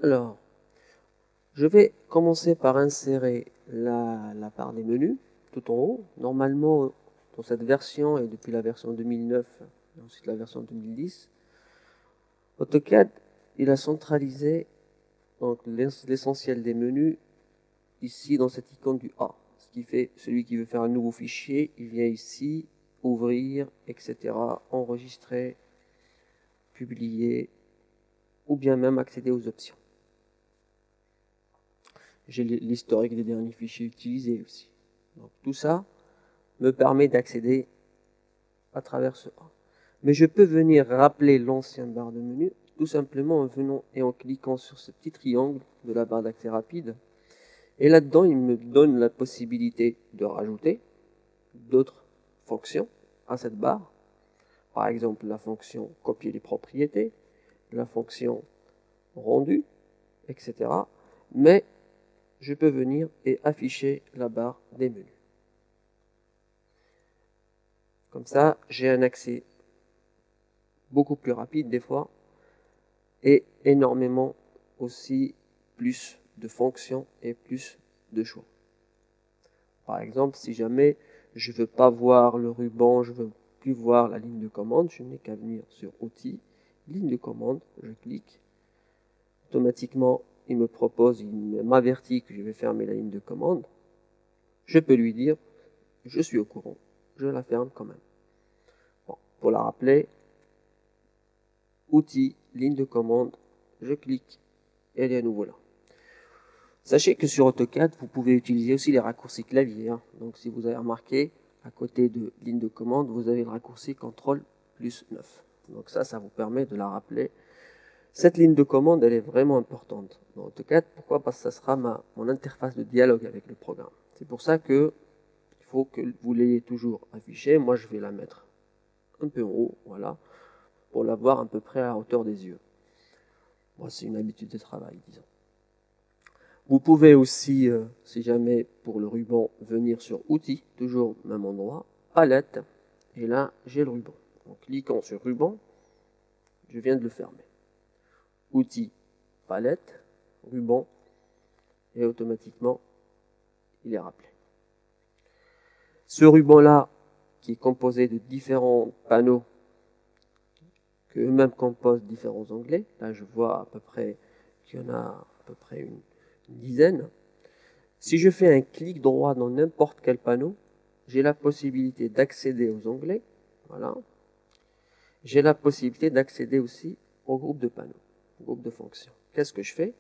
Alors, je vais commencer par insérer la barre des menus tout en haut. Normalement, dans cette version et depuis la version 2009 et ensuite la version 2010, AutoCAD, il a centralisé donc l'essentiel des menus ici dans cette icône du A. Ce qui fait, celui qui veut faire un nouveau fichier, il vient ici, ouvrir, etc., enregistrer, publier, ou bien même accéder aux options. J'ai l'historique des derniers fichiers utilisés aussi. Donc tout ça me permet d'accéder à travers ce A. Mais je peux venir rappeler l'ancienne barre de menu tout simplement en venant et en cliquant sur ce petit triangle de la barre d'accès rapide. Et là-dedans, il me donne la possibilité de rajouter d'autres fonctions à cette barre. Par exemple, la fonction copier les propriétés, la fonction rendu, etc. Mais je peux venir et afficher la barre des menus. Comme ça, j'ai un accès beaucoup plus rapide des fois et énormément aussi plus de fonctions et plus de choix. Par exemple, si jamais je ne veux pas voir le ruban, je ne veux plus voir la ligne de commande, je n'ai qu'à venir sur Outils, ligne de commande, je clique. Automatiquement, il me propose, il m'avertit que je vais fermer la ligne de commande. Je peux lui dire, je suis au courant, je la ferme quand même. Bon, pour la rappeler, Outils, ligne de commande, je clique et elle est à nouveau là. Sachez que sur AutoCAD, vous pouvez utiliser aussi les raccourcis clavier. Donc si vous avez remarqué, à côté de ligne de commande, vous avez le raccourci CTRL plus 9. Donc ça vous permet de la rappeler. Cette ligne de commande, elle est vraiment importante dans AutoCAD. Pourquoi? Parce que ça sera mon interface de dialogue avec le programme. C'est pour ça que il faut que vous l'ayez toujours affichée. Moi, je vais la mettre un peu en haut, voilà, pour l'avoir à peu près à la hauteur des yeux. Moi, c'est une habitude de travail, disons. Vous pouvez aussi, si jamais pour le ruban, venir sur Outils, toujours au même endroit, Palette, et là j'ai le ruban. En cliquant sur ruban, je viens de le fermer. Outils, Palette, ruban, et automatiquement il est rappelé. Ce ruban-là, qui est composé de différents panneaux, que eux-mêmes composent différents onglets, là je vois à peu près qu'il y en a à peu près une dizaine. Si je fais un clic droit dans n'importe quel panneau, j'ai la possibilité d'accéder aux onglets. Voilà. J'ai la possibilité d'accéder aussi au groupe de panneaux, au groupe de fonctions. Qu'est-ce que je fais?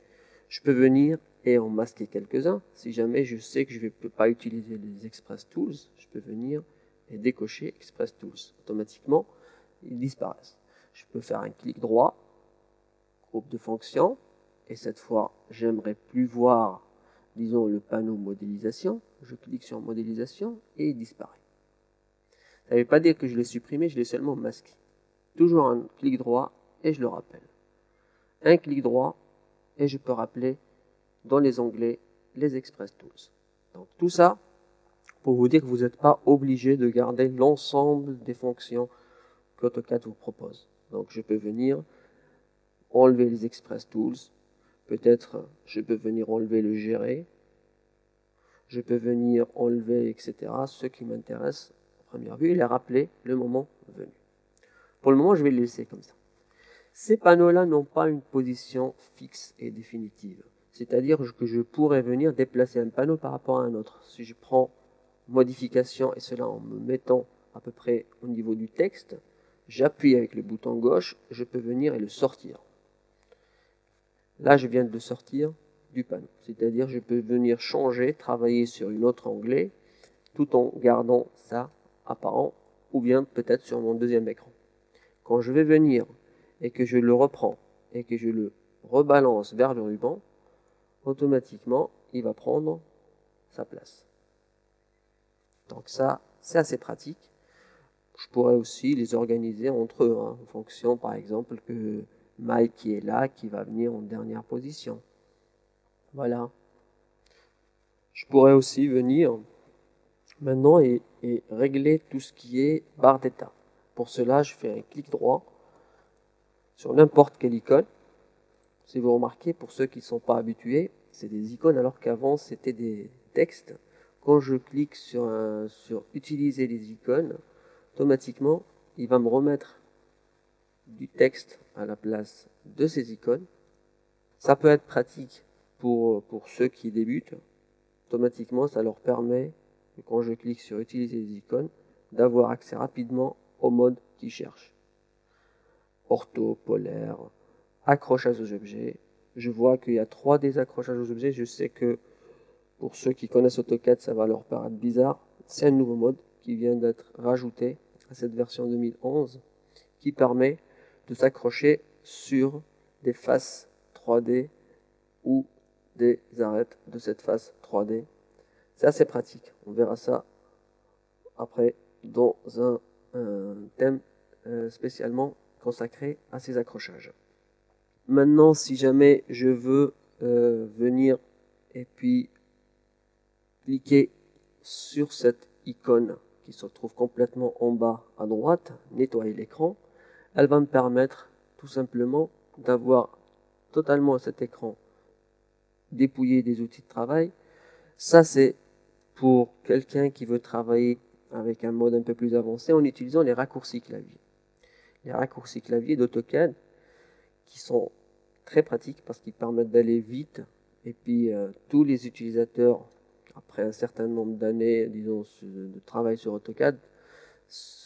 Je peux venir et en masquer quelques-uns. Si jamais je sais que je ne peux pas utiliser les Express Tools, je peux venir et décocher Express Tools. Automatiquement, ils disparaissent. Je peux faire un clic droit, groupe de fonctions, et cette fois, j'aimerais plus voir, disons, le panneau modélisation. Je clique sur modélisation et il disparaît. Ça ne veut pas dire que je l'ai supprimé, je l'ai seulement masqué. Toujours un clic droit et je le rappelle. Un clic droit et je peux rappeler dans les onglets les Express Tools. Donc tout ça pour vous dire que vous n'êtes pas obligé de garder l'ensemble des fonctions qu'AutoCAD vous propose. Donc je peux venir enlever les Express Tools, peut-être je peux venir enlever le gérer, je peux venir enlever, etc. Ce qui m'intéresse à première vue et les rappeler le moment venu. Pour le moment, je vais le laisser comme ça. Ces panneaux-là n'ont pas une position fixe et définitive. C'est-à-dire que je pourrais venir déplacer un panneau par rapport à un autre. Si je prends modification et cela en me mettant à peu près au niveau du texte, j'appuie avec le bouton gauche, je peux venir et le sortir. Là, je viens de le sortir du panneau. C'est-à-dire je peux venir changer, travailler sur une autre onglet, tout en gardant ça apparent, ou bien peut-être sur mon deuxième écran. Quand je vais venir et que je le reprends et que je le rebalance vers le ruban, automatiquement, il va prendre sa place. Donc ça, c'est assez pratique. Je pourrais aussi les organiser entre eux, en fonction, par exemple, que Mike qui est là, qui va venir en dernière position. Voilà. Je pourrais aussi venir maintenant et régler tout ce qui est barre d'état. Pour cela, je fais un clic droit sur n'importe quelle icône. si vous remarquez, pour ceux qui ne sont pas habitués, c'est des icônes alors qu'avant c'était des textes. Quand je clique sur utiliser les icônes, automatiquement il va me remettre du texte à la place de ces icônes. Ça peut être pratique pour ceux qui débutent. Automatiquement, ça leur permet, quand je clique sur utiliser les icônes, d'avoir accès rapidement au mode qu'ils cherchent. Ortho, polaire, accrochage aux objets. Je vois qu'il y a 3D accrochages aux objets. Je sais que pour ceux qui connaissent AutoCAD, ça va leur paraître bizarre. C'est un nouveau mode qui vient d'être rajouté à cette version 2011 qui permet de s'accrocher sur des faces 3D ou des arêtes de cette face 3D. C'est assez pratique. On verra ça après dans un thème spécialement consacré à ces accrochages. Maintenant, si jamais je veux venir et puis cliquer sur cette icône qui se trouve complètement en bas à droite, nettoyer l'écran, elle va me permettre tout simplement d'avoir totalement cet écran dépouillé des outils de travail. Ça, c'est pour quelqu'un qui veut travailler avec un mode un peu plus avancé en utilisant les raccourcis clavier. Les raccourcis clavier d'AutoCAD qui sont très pratiques parce qu'ils permettent d'aller vite et puis tous les utilisateurs, après un certain nombre d'années, disons, de travail sur AutoCAD,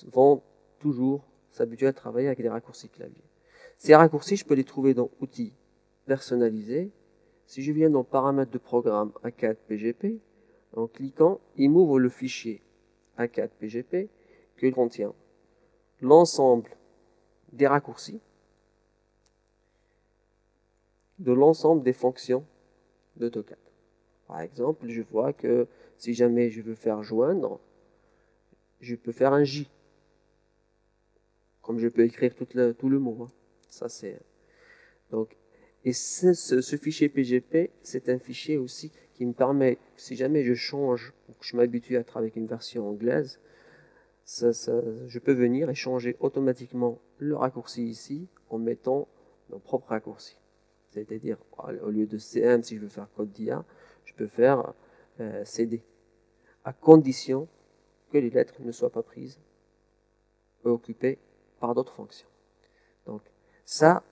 vont toujours s'habituer à travailler avec des raccourcis clavier. Ces raccourcis, je peux les trouver dans Outils personnalisés. Si je viens dans Paramètres de programme A4 PGP, en cliquant, il m'ouvre le fichier A4 PGP qui contient l'ensemble des raccourcis de l'ensemble des fonctions d'AutoCAD. Par exemple, je vois que si jamais je veux faire joindre, je peux faire un J. Comme je peux écrire tout le mot. Ça, c'est. Donc, et ce fichier PGP, c'est un fichier aussi qui me permet, si jamais je change, ou que je m'habitue à travailler avec une version anglaise, je peux venir et changer automatiquement le raccourci ici en mettant mon propre raccourci. C'est-à-dire, au lieu de CM, si je veux faire code d'IA, je peux faire CD, à condition que les lettres ne soient pas prises ou occupées par d'autres fonctions. Donc, ça,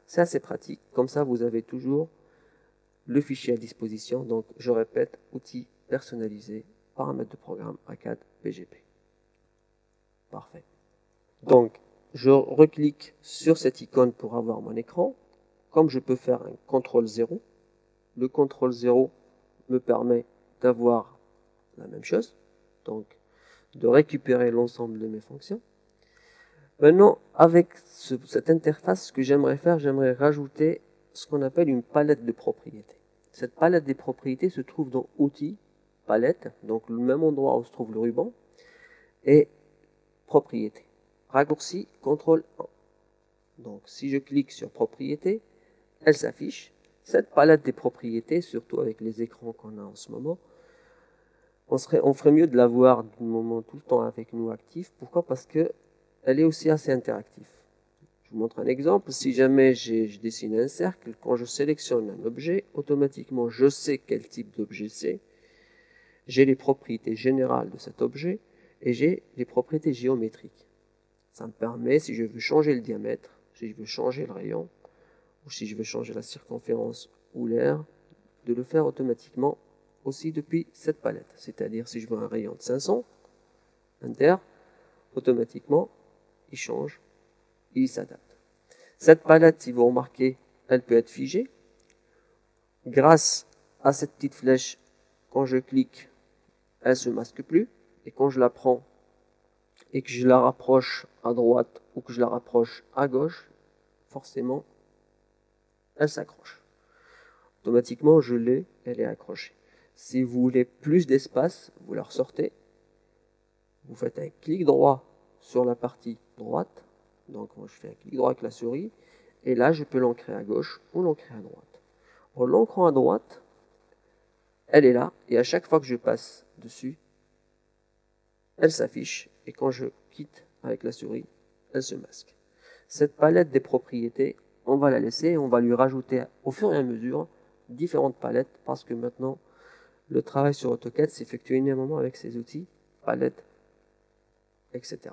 c'est assez pratique. Comme ça, vous avez toujours le fichier à disposition. Donc, je répète, outils personnalisés, paramètres de programme A4 PGP. Parfait. Donc, je reclique sur cette icône pour avoir mon écran. Comme je peux faire un CTRL 0, le CTRL 0 me permet d'avoir la même chose, donc de récupérer l'ensemble de mes fonctions. Maintenant, avec cette interface, ce que j'aimerais faire, j'aimerais rajouter ce qu'on appelle une palette de propriétés. Cette palette des propriétés se trouve dans Outils, Palette, donc le même endroit où se trouve le ruban, et Propriétés. Raccourci, CTRL 1. Donc, si je clique sur Propriétés, elle s'affiche. Cette palette des propriétés, surtout avec les écrans qu'on a en ce moment, on ferait mieux de l'avoir du moment tout le temps avec nous actif. Pourquoi? Parce que elle est aussi assez interactive. Je vous montre un exemple. Si jamais je dessine un cercle, quand je sélectionne un objet, automatiquement je sais quel type d'objet c'est. J'ai les propriétés générales de cet objet et j'ai les propriétés géométriques. Ça me permet, si je veux changer le diamètre, si je veux changer le rayon, ou si je veux changer la circonférence ou l'aire, de le faire automatiquement aussi depuis cette palette. C'est-à-dire si je veux un rayon de 500, Enter, automatiquement, il change, il s'adapte. Cette palette, si vous remarquez, elle peut être figée. Grâce à cette petite flèche, quand je clique, elle ne se masque plus. Et quand je la prends et que je la rapproche à droite ou que je la rapproche à gauche, forcément, elle s'accroche. Automatiquement, je l'ai, elle est accrochée. Si vous voulez plus d'espace, vous la ressortez. Vous faites un clic droit sur la partie droite. Donc, moi, je fais un clic droit avec la souris. Et là, je peux l'ancrer à gauche ou l'ancrer à droite. En l'ancrant à droite, elle est là. Et à chaque fois que je passe dessus, elle s'affiche. Et quand je quitte avec la souris, elle se masque. Cette palette des propriétés, on va la laisser et on va lui rajouter au fur et à mesure différentes palettes parce que maintenant, le travail sur AutoCAD s'effectue énormément avec ces outils, palettes, etc.